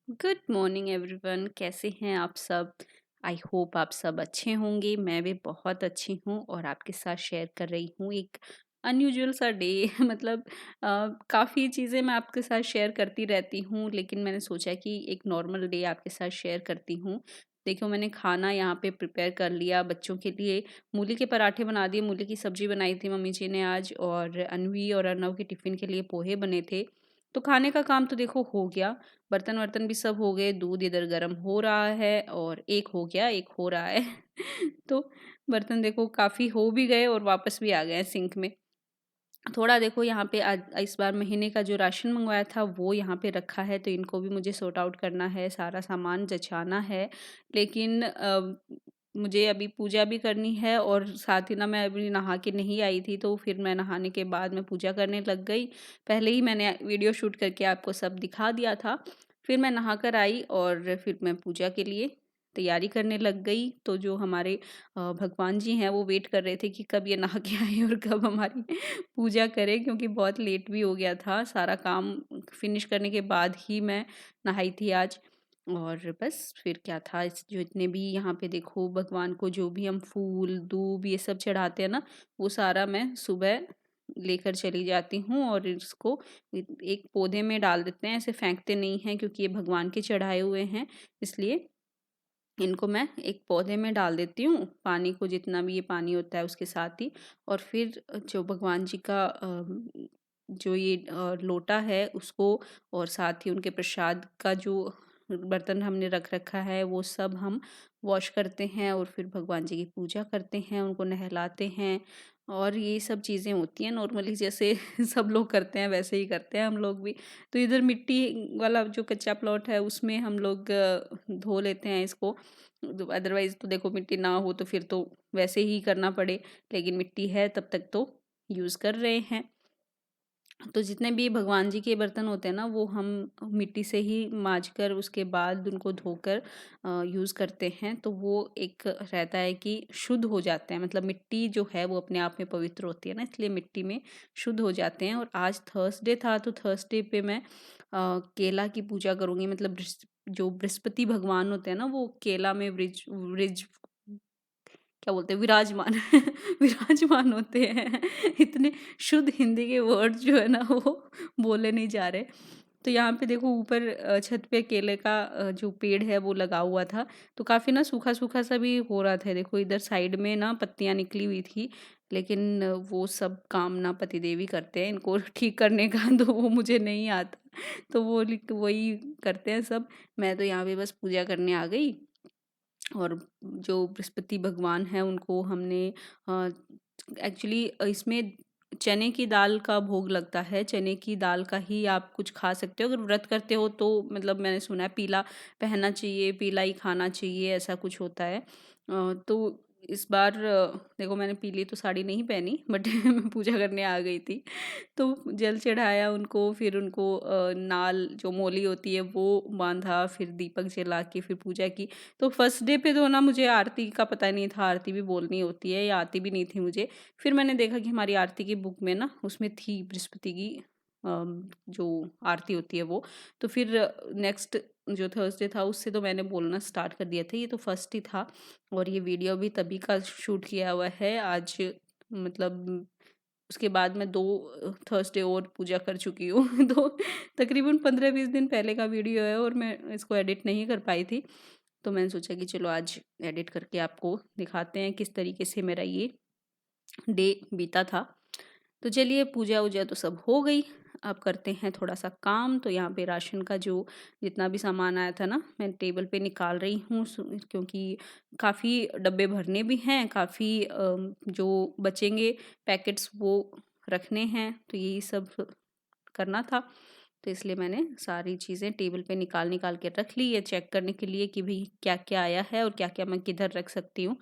Good morning everyone, कैसे हैं आप सब। आई होप आप सब अच्छे होंगे। मैं भी बहुत अच्छी हूँ और आपके साथ शेयर कर रही हूँ एक अनयूजुअल सा डे मतलब काफ़ी चीज़ें मैं आपके साथ शेयर करती रहती हूँ, लेकिन मैंने सोचा कि एक नॉर्मल डे आपके साथ शेयर करती हूँ। देखो, मैंने खाना यहाँ पे प्रिपेयर कर लिया बच्चों के लिए। मूली के पराठे बना दिए, मूली की सब्जी बनाई थी मम्मी जी ने आज, और अनवी और अर्नव के टिफ़िन के लिए पोहे बने थे। तो खाने का काम तो देखो हो गया, बर्तन-वर्तन भी सब हो गए, दूध इधर गरम हो रहा है और एक हो गया, एक हो रहा है। तो बर्तन देखो काफ़ी हो भी गए और वापस भी आ गए हैं सिंक में। थोड़ा देखो यहाँ पे आज इस बार महीने का जो राशन मँगवाया था वो यहाँ पे रखा है, तो इनको भी मुझे सॉर्ट आउट करना है, सारा सामान जँचाना है। लेकिन मुझे अभी पूजा भी करनी है और साथ ही ना मैं अभी नहा के नहीं आई थी, तो फिर मैं नहाने के बाद मैं पूजा करने लग गई। पहले ही मैंने वीडियो शूट करके आपको सब दिखा दिया था। फिर मैं नहा कर आई और फिर मैं पूजा के लिए तैयारी करने लग गई। तो जो हमारे भगवान जी हैं वो वेट कर रहे थे कि कब ये नहा के आएँ और कब हमारी पूजा करें, क्योंकि बहुत लेट भी हो गया था। सारा काम फिनिश करने के बाद ही मैं नहाई थी आज। और बस फिर क्या था, इस जो इतने भी यहाँ पे देखो भगवान को जो भी हम फूल, दूब ये सब चढ़ाते हैं ना, वो सारा मैं सुबह लेकर चली जाती हूँ और इसको एक पौधे में डाल देते हैं। ऐसे फेंकते नहीं हैं क्योंकि ये भगवान के चढ़ाए हुए हैं, इसलिए इनको मैं एक पौधे में डाल देती हूँ, पानी को जितना भी ये पानी होता है उसके साथ ही। और फिर जो भगवान जी का जो ये लोटा है उसको, और साथ ही उनके प्रसाद का जो बर्तन हमने रख रखा है वो सब हम वॉश करते हैं और फिर भगवान जी की पूजा करते हैं, उनको नहलाते हैं। और ये सब चीज़ें होती हैं नॉर्मली, जैसे सब लोग करते हैं वैसे ही करते हैं हम लोग भी। तो इधर मिट्टी वाला जो कच्चा प्लॉट है उसमें हम लोग धो लेते हैं इसको। अदरवाइज़ तो देखो मिट्टी ना हो तो फिर तो वैसे ही करना पड़े, लेकिन मिट्टी है तब तक तो यूज़ कर रहे हैं। तो जितने भी भगवान जी के बर्तन होते हैं ना वो हम मिट्टी से ही माँज कर उसके बाद उनको धोकर यूज़ करते हैं, तो वो एक रहता है कि शुद्ध हो जाते हैं। मतलब मिट्टी जो है वो अपने आप में पवित्र होती है ना, इसलिए मिट्टी में शुद्ध हो जाते हैं। और आज थर्सडे था तो थर्सडे पे मैं केला की पूजा करूँगी। मतलब जो बृहस्पति भगवान होते हैं ना वो केला में वृज वृज क्या बोलते हैं, विराजमान विराजमान होते हैं। इतने शुद्ध हिंदी के वर्ड जो है ना वो बोले नहीं जा रहे। तो यहाँ पे देखो ऊपर छत पे केले का जो पेड़ है वो लगा हुआ था, तो काफ़ी ना सूखा-सूखा सा भी हो रहा था। देखो इधर साइड में ना पत्तियाँ निकली हुई थी, लेकिन वो सब काम ना पतिदेव ही करते हैं, इनको ठीक करने का तो वो मुझे नहीं आता। तो वो वही करते हैं सब। मैं तो यहाँ पे बस पूजा करने आ गई। और जो बृहस्पति भगवान हैं उनको हमने एक्चुअली इसमें चने की दाल का भोग लगता है। चने की दाल का ही आप कुछ खा सकते हो अगर व्रत करते हो, तो मतलब मैंने सुना है पीला पहनना चाहिए, पीला ही खाना चाहिए, ऐसा कुछ होता है। तो इस बार देखो मैंने पीली तो साड़ी नहीं पहनी, बट मैं पूजा करने आ गई थी। तो जल चढ़ाया उनको, फिर उनको नाल जो मोली होती है वो बाँधा, फिर दीपक जला के फिर पूजा की। तो फर्स्ट डे पे तो ना मुझे आरती का पता नहीं था, आरती भी बोलनी होती है या आती भी नहीं थी मुझे। फिर मैंने देखा कि हमारी आरती की बुक में ना उसमें थी बृहस्पति की जो आरती होती है वो। तो फिर नेक्स्ट जो थर्सडे था उससे तो मैंने बोलना स्टार्ट कर दिया था। ये तो फर्स्ट ही था और ये वीडियो भी तभी का शूट किया हुआ है आज। मतलब उसके बाद मैं 2 थर्सडे और पूजा कर चुकी हूँ। तो तकरीबन 15-20 दिन पहले का वीडियो है और मैं इसको एडिट नहीं कर पाई थी। तो मैंने सोचा कि चलो आज एडिट करके आपको दिखाते हैं किस तरीके से मेरा ये डे बीता था। तो चलिए पूजा-वूजा तो सब हो गई, अब करते हैं थोड़ा-सा काम। तो यहाँ पे राशन का जो जितना भी सामान आया था ना, मैं टेबल पे निकाल रही हूँ क्योंकि काफ़ी डब्बे भरने भी हैं, काफ़ी जो बचेंगे पैकेट्स वो रखने हैं, तो यही सब करना था। तो इसलिए मैंने सारी चीज़ें टेबल पे निकाल-निकाल के रख ली, ये चेक करने के लिए कि भई क्या-क्या आया है और क्या-क्या मैं किधर रख सकती हूँ,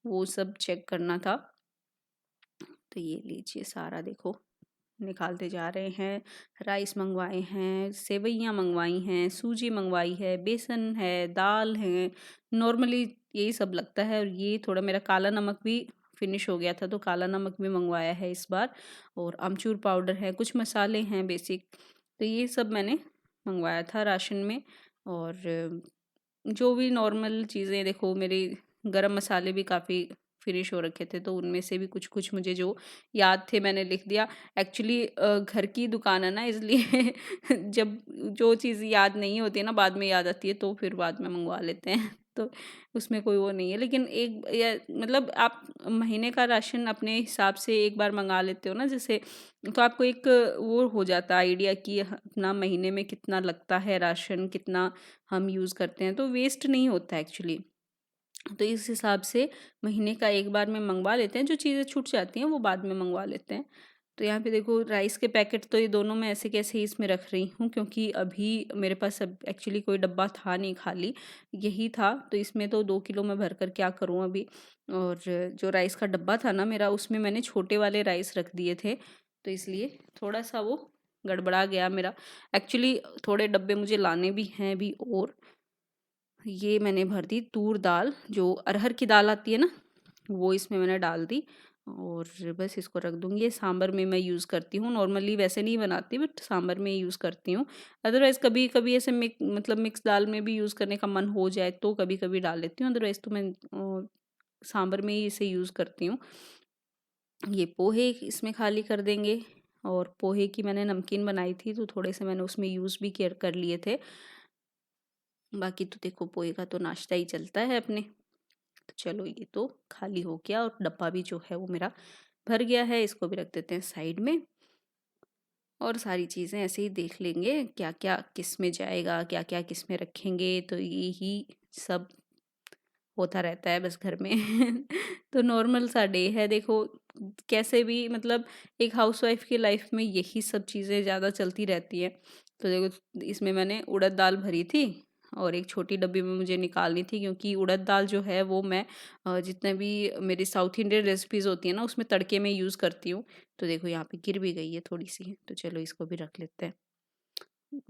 वो सब चेक करना था। तो ये लीजिए सारा देखो निकालते जा रहे हैं। राइस मँगवाए हैं, सेवइयाँ मँगवाई हैं, सूजी मँगवाई है, बेसन है, दाल है, नॉर्मली यही सब लगता है। और ये थोड़ा मेरा काला नमक भी फिनिश हो गया था, तो काला नमक भी मँगवाया है इस बार। और अमचूर पाउडर है, कुछ मसाले हैं बेसिक, तो ये सब मैंने मँगवाया था राशन में। और जो भी नॉर्मल चीज़ें, देखो मेरे गरम मसाले भी काफ़ी फिनिश हो रखे थे, तो उनमें से भी कुछ-कुछ मुझे जो याद थे मैंने लिख दिया। एक्चुअली घर की दुकान है ना, इसलिए जब जो चीज़ याद नहीं होती है ना, बाद में याद आती है, तो फिर बाद में मँगवा लेते हैं। तो उसमें कोई वो नहीं है। लेकिन एक या मतलब आप महीने का राशन अपने हिसाब से एक बार मँगा लेते हो ना जैसे, तो आपको एक वो हो जाता है आइडिया कि अपना महीने में कितना लगता है राशन, कितना हम यूज़ करते हैं, तो वेस्ट नहीं होता है एक्चुअली। तो इस हिसाब से महीने का एक बार में मँगवा लेते हैं, जो चीज़ें छूट जाती हैं वो बाद में मँगवा लेते हैं। तो यहाँ पे देखो राइस के पैकेट तो ये दोनों मैं ऐसे कैसे ही इसमें रख रही हूँ, क्योंकि अभी मेरे पास अब एक्चुअली कोई डब्बा था नहीं, खाली यही था। तो इसमें तो 2 किलो मैं भर कर क्या करूँ अभी। और जो राइस का डब्बा था ना मेरा, उसमें मैंने छोटे वाले राइस रख दिए थे, तो इसलिए थोड़ा-सा वो गड़बड़ा गया मेरा। एक्चुअली थोड़े डब्बे मुझे लाने भी हैं अभी। और ये मैंने भर दी तूर दाल, जो अरहर की दाल आती है ना, वो इसमें मैंने डाल दी और बस इसको रख दूँगी। ये सांभर में मैं यूज़ करती हूँ, नॉर्मली वैसे नहीं बनाती बट सांभर में यूज़ करती हूँ। अदरवाइज़ कभी-कभी ऐसे मतलब मिक्स दाल में भी यूज़ करने का मन हो जाए तो कभी-कभी डाल लेती हूँ, अदरवाइज़ तो मैं सांभर में ही इसे यूज़ करती हूँ। ये पोहे इसमें खाली कर देंगे, और पोहे की मैंने नमकीन बनाई थी, तो थोड़े से मैंने उसमें यूज़ भी केयर कर लिए थे। बाकी तो देखो पोहे का तो नाश्ता ही चलता है अपने। तो चलो ये तो खाली हो गया, और डब्बा भी जो है वो मेरा भर गया है, इसको भी रख देते हैं साइड में। और सारी चीज़ें ऐसे ही देख लेंगे क्या क्या किस में जाएगा, क्या क्या किस में रखेंगे, तो यही सब होता रहता है बस घर में। तो नॉर्मल सा डे है देखो, कैसे भी मतलब एक हाउसवाइफ की लाइफ में यही सब चीज़ें ज़्यादा चलती रहती है। तो देखो इसमें मैंने उड़द दाल भरी थी, और एक छोटी डब्बी में मुझे निकालनी थी, क्योंकि उड़द दाल जो है वो मैं जितने भी मेरी साउथ इंडियन रेसिपीज़ होती हैं ना, उसमें तड़के में यूज़ करती हूँ। तो देखो यहाँ पे गिर भी गई है थोड़ी सी, तो चलो इसको भी रख लेते हैं,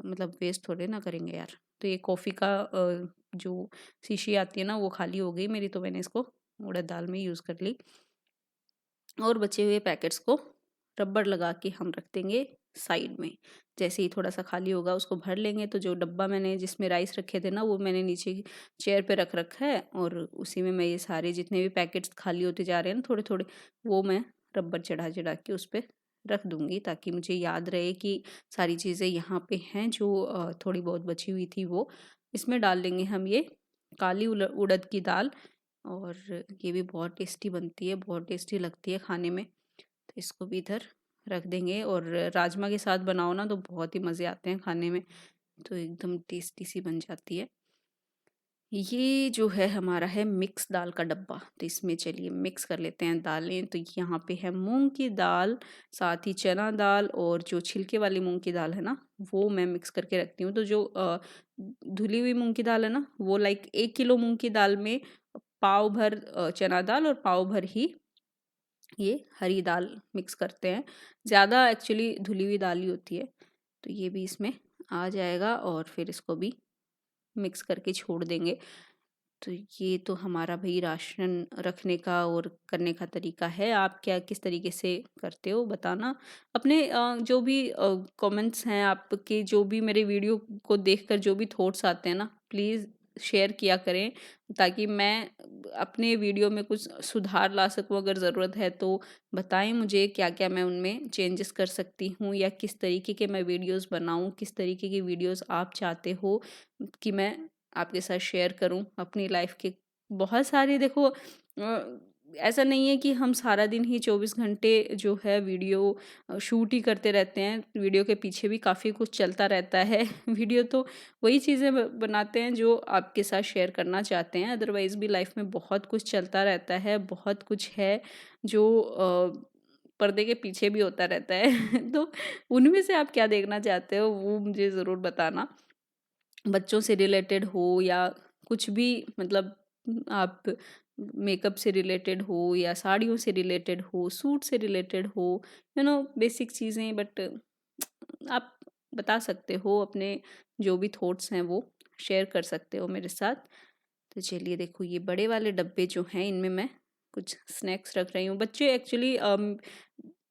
मतलब वेस्ट थोड़े ना करेंगे यार। तो ये कॉफ़ी का जो शीशी आती है ना, वो खाली हो गई मेरी, तो मैंने इसको उड़द दाल में यूज़ कर ली। और बचे हुए पैकेट्स को रबर लगा के हम रख देंगे साइड में। जैसे ही थोड़ा-सा खाली होगा उसको भर लेंगे। तो जो डब्बा मैंने जिसमें राइस रखे थे ना, वो मैंने नीचे की चेयर पे रख रखा है, और उसी में मैं ये सारे जितने भी पैकेट्स खाली होते जा रहे हैं ना थोड़े-थोड़े, वो मैं रबर चढ़ा-चढ़ा के उस पे रख दूँगी, ताकि मुझे याद रहे कि सारी चीज़ें यहाँ पे हैं, जो थोड़ी बहुत बची हुई थी वो। इसमें डाल देंगे हम ये काली उड़द की दाल, और ये भी बहुत टेस्टी बनती है, बहुत टेस्टी लगती है खाने में। तो इसको भी इधर रख देंगे, और राजमा के साथ बनाओ ना तो बहुत ही मज़े आते हैं खाने में, तो एकदम टेस्टी सी बन जाती है। ये जो है हमारा है मिक्स दाल का डब्बा, तो इसमें चलिए मिक्स कर लेते हैं दालें। तो यहाँ पे है मूँग की दाल, साथ ही चना दाल, और जो छिलके वाली मूँग की दाल है ना, वो मैं मिक्स करके रखती हूँ। तो जो धुली हुई मूँग की दाल है ना, वो लाइक 1 किलो मूँग की दाल में पाव भर चना दाल और पाव भर ही ये हरी दाल मिक्स करते हैं। ज़्यादा एक्चुअली धुली हुई दाल ही होती है। तो ये भी इसमें आ जाएगा, और फिर इसको भी मिक्स करके छोड़ देंगे। तो ये तो हमारा भई राशन रखने का और करने का तरीका है। आप क्या किस तरीके से करते हो बताना। अपने जो भी कमेंट्स हैं आपके, जो भी मेरे वीडियो को देखकर जो भी थॉट्स आते हैं ना, प्लीज़ शेयर किया करें, ताकि मैं अपने वीडियो में कुछ सुधार ला सकूँ। अगर ज़रूरत है तो बताएँ मुझे क्या-क्या मैं उनमें चेंजेस कर सकती हूँ, या किस तरीके के मैं वीडियोज़ बनाऊँ, किस तरीके की वीडियोज़ आप चाहते हो कि मैं आपके साथ शेयर करूँ अपनी लाइफ के। बहुत सारे देखो ऐसा नहीं है कि हम सारा दिन ही 24 घंटे जो है वीडियो शूट ही करते रहते हैं। वीडियो के पीछे भी काफ़ी कुछ चलता रहता है। वीडियो तो वही चीज़ें बनाते हैं जो आपके साथ शेयर करना चाहते हैं, अदरवाइज़ भी लाइफ में बहुत कुछ चलता रहता है, बहुत कुछ है जो पर्दे के पीछे भी होता रहता है। तो उनमें से आप क्या देखना चाहते हो वो मुझे ज़रूर बताना। बच्चों से रिलेटेड हो, या कुछ भी, मतलब आप मेकअप से रिलेटेड हो, या साड़ियों से रिलेटेड हो, सूट से रिलेटेड हो, बेसिक चीज़ें, बट आप बता सकते हो अपने जो भी थॉट्स हैं वो शेयर कर सकते हो मेरे साथ। तो चलिए देखो ये बड़े वाले डब्बे जो हैं, इनमें मैं कुछ स्नैक्स रख रही हूँ। बच्चे एक्चुअली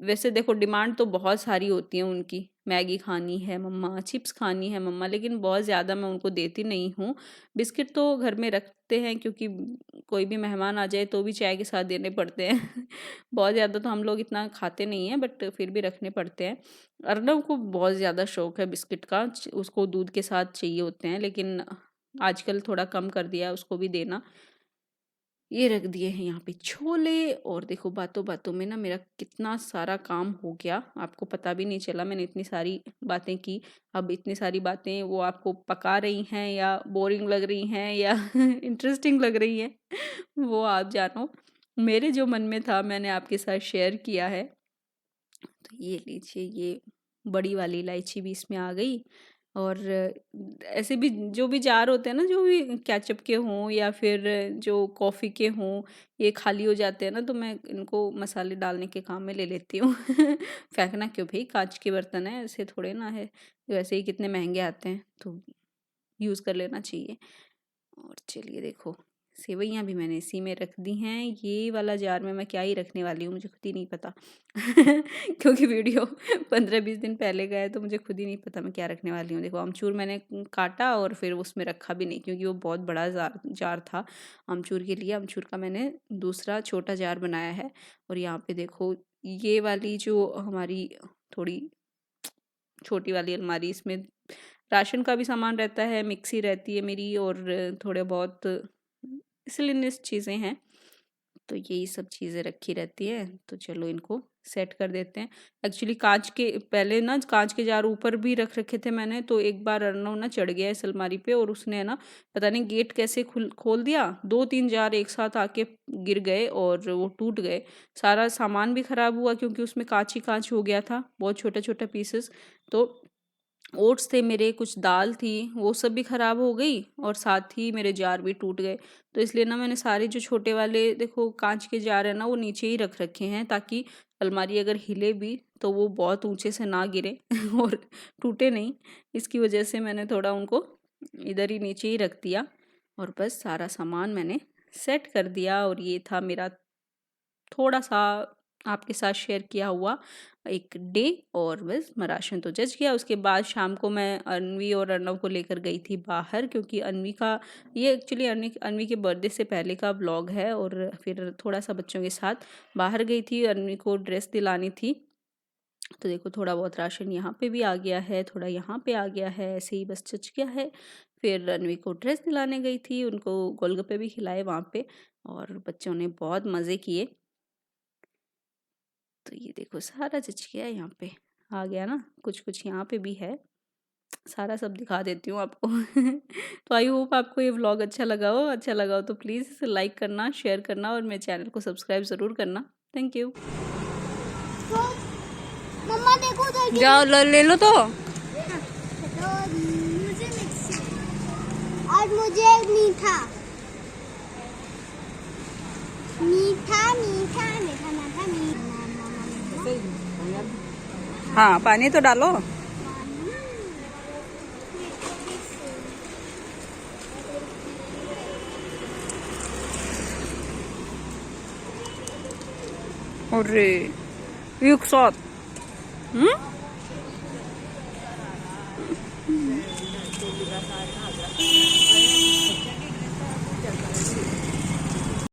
वैसे देखो डिमांड तो बहुत सारी होती है उनकी, मैगी खानी है मम्मा, चिप्स खानी है मम्मा, लेकिन बहुत ज़्यादा मैं उनको देती नहीं हूँ। बिस्किट तो घर में रखते हैं क्योंकि कोई भी मेहमान आ जाए तो भी चाय के साथ देने पड़ते हैं। बहुत ज़्यादा तो हम लोग इतना खाते नहीं हैं, बट फिर भी रखने पड़ते हैं। अर्नव को बहुत ज़्यादा शौक है बिस्किट का, उसको दूध के साथ चाहिए होते हैं, लेकिन आजकल थोड़ा कम कर दिया है उसको भी देना। ये रख दिए हैं यहाँ पे छोले, और देखो बातों बातों में ना मेरा कितना सारा काम हो गया, आपको पता भी नहीं चला मैंने इतनी सारी बातें की। अब इतनी सारी बातें वो आपको पका रही हैं या बोरिंग लग रही हैं या इंटरेस्टिंग लग रही हैं, वो आप जानो। मेरे जो मन में था मैंने आपके साथ शेयर किया है। तो ये लीजिए, ये बड़ी वाली इलायची भी इसमें आ गई, और ऐसे भी जो भी जार होते हैं ना, जो भी केचप के हों या फिर जो कॉफ़ी के हों, ये खाली हो जाते हैं ना, तो मैं इनको मसाले डालने के काम में ले लेती हूँ। फेंकना क्यों भाई, कांच के बर्तन है, ऐसे थोड़े ना है, वैसे ही कितने महंगे आते हैं, तो यूज़ कर लेना चाहिए। और चलिए देखो, सेवइयाँ भी मैंने इसी में रख दी हैं। ये वाला जार में मैं क्या ही रखने वाली हूँ मुझे खुद ही नहीं पता। क्योंकि वीडियो 15-20 दिन पहले का है, तो मुझे खुद ही नहीं पता मैं क्या रखने वाली हूँ। देखो अमचूर मैंने काटा और फिर उसमें रखा भी नहीं, क्योंकि वो बहुत बड़ा जार था अमचूर के लिए। अमचूर का मैंने दूसरा छोटा जार बनाया है। और यहाँ पे देखो, ये वाली जो हमारी थोड़ी छोटी वाली अलमारी, इसमें राशन का भी सामान रहता है, मिक्सी रहती है मेरी, और थोड़े बहुत मिसलेनियस चीज़ें हैं, तो यही सब चीज़ें रखी रहती हैं। तो चलो इनको सेट कर देते हैं। एक्चुअली कांच के पहले ना कांच के जार ऊपर भी रख रखे थे मैंने, तो एक बार अर्नव ना चढ़ गया इस अलमारी पे, और उसने ना पता नहीं गेट कैसे खोल दिया, 2-3 जार एक साथ आके गिर गए और वो टूट गए। सारा सामान भी ख़राब हुआ क्योंकि उसमें कांच ही कांच हो गया था, बहुत छोटा छोटा पीसेस। तो ओट्स थे मेरे, कुछ दाल थी, वो सब भी ख़राब हो गई, और साथ ही मेरे जार भी टूट गए। तो इसलिए ना मैंने सारे जो छोटे वाले देखो कांच के जार है ना, वो नीचे ही रख रखे हैं, ताकि अलमारी अगर हिले भी तो वो बहुत ऊंचे से ना गिरे और टूटे नहीं। इसकी वजह से मैंने थोड़ा उनको इधर ही नीचे ही रख दिया, और बस सारा सामान मैंने सेट कर दिया। और ये था मेरा थोड़ा सा आपके साथ शेयर किया हुआ एक डे, और बस राशन तो जच गया। उसके बाद शाम को मैं अनवी और अर्नव को लेकर गई थी बाहर, क्योंकि अनवी का ये एक्चुअली अनवी के बर्थडे से पहले का व्लॉग है, और फिर थोड़ा सा बच्चों के साथ बाहर गई थी, अनवी को ड्रेस दिलानी थी। तो देखो थोड़ा बहुत राशन यहाँ पे भी आ गया है, थोड़ा यहाँ पे आ गया है, ऐसे ही बस जच गया है। फिर अनवी को ड्रेस दिलाने गई थी, उनको गोलगप्पे भी खिलाए वहाँ पे, और बच्चों ने बहुत मज़े किए। तो ये देखो सारा जच गया है, यहाँ पे आ गया ना, कुछ कुछ यहाँ पे भी है, सारा सब दिखा देती हूँ आपको। तो आई होप आपको ये व्लॉग अच्छा लगा हो तो प्लीज़ इसे लाइक करना, शेयर करना, और मेरे चैनल को सब्सक्राइब ज़रूर करना। Thank you. तो मम्मा देखो उधर जाओ ले लो तो। तो मुझे मिक्सी और मुझे मीठा मीठा मीठा मीठा मीठा मीठा। हाँ पानी तो डालो। अरे एक साथ